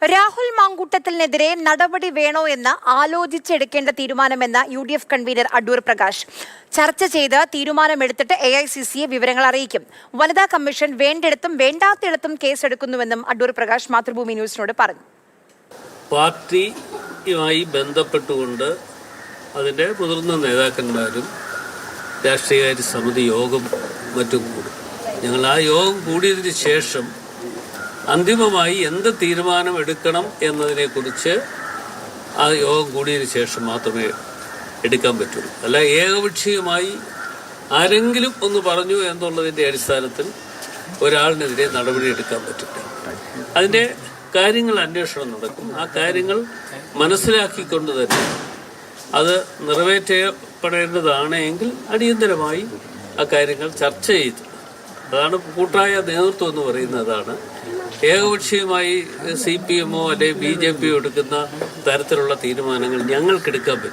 രാഹുൽ മാങ്കൂട്ടത്തിനെതിരെ നടപടി വേണോ എന്ന് ആലോചിച്ചെടുക്കേണ്ട തീരുമാനമെന്ന് UDF കൺവീനർ അടൂർ പ്രകാശ്. ചർച്ച ചെയ്ത് തീരുമാനമെടുത്തിട്ട് AICCയെ വിവരങ്ങൾ അറിയിക്കും. വനിതാ കമ്മീഷൻ വേണ്ടിടത്തും വേണ്ടാത്തിടത്തും കേസെടുക്കുന്നുവെന്നും അടൂർ പ്രകാശ് മാതൃഭൂമി ന്യൂസിനോട് പറഞ്ഞു. പാർട്ടിയുമായി ബന്ധപ്പെട്ടുകൊണ്ട് അതിൻ്റെ മുതിർന്ന നേതാക്കന്മാരും രാഷ്ട്രീയകാര്യ സമിതി യോഗം മറ്റും കൂടും. ഞങ്ങൾ ആ യോഗം കൂടിയതിന് ശേഷം അന്തിമമായി എന്ത് തീരുമാനം എടുക്കണം എന്നതിനെക്കുറിച്ച് ആ യോഗം കൂടിയതിനു ശേഷം മാത്രമേ എടുക്കാൻ പറ്റുള്ളൂ. അല്ല ഏകപക്ഷീയമായി ആരെങ്കിലും ഒന്ന് പറഞ്ഞു എന്നുള്ളതിൻ്റെ അടിസ്ഥാനത്തിൽ ഒരാളിനെതിരെ നടപടിയെടുക്കാൻ പറ്റില്ല. അതിൻ്റെ കാര്യങ്ങൾ അന്വേഷണം നടക്കും. ആ കാര്യങ്ങൾ മനസ്സിലാക്കിക്കൊണ്ട് തന്നെ അത് നിറവേറ്റപ്പെടേണ്ടതാണ് എങ്കിൽ അടിയന്തരമായി ആ കാര്യങ്ങൾ ചർച്ച ചെയ്ത്, അതാണ് കൂട്ടായ നേതൃത്വം എന്ന് പറയുന്നതാണ്. ഏകപക്ഷീയമായി CPM അല്ലെങ്കിൽ BJP എടുക്കുന്ന തരത്തിലുള്ള തീരുമാനങ്ങൾ ഞങ്ങൾക്കെടുക്കാൻ പറ്റും.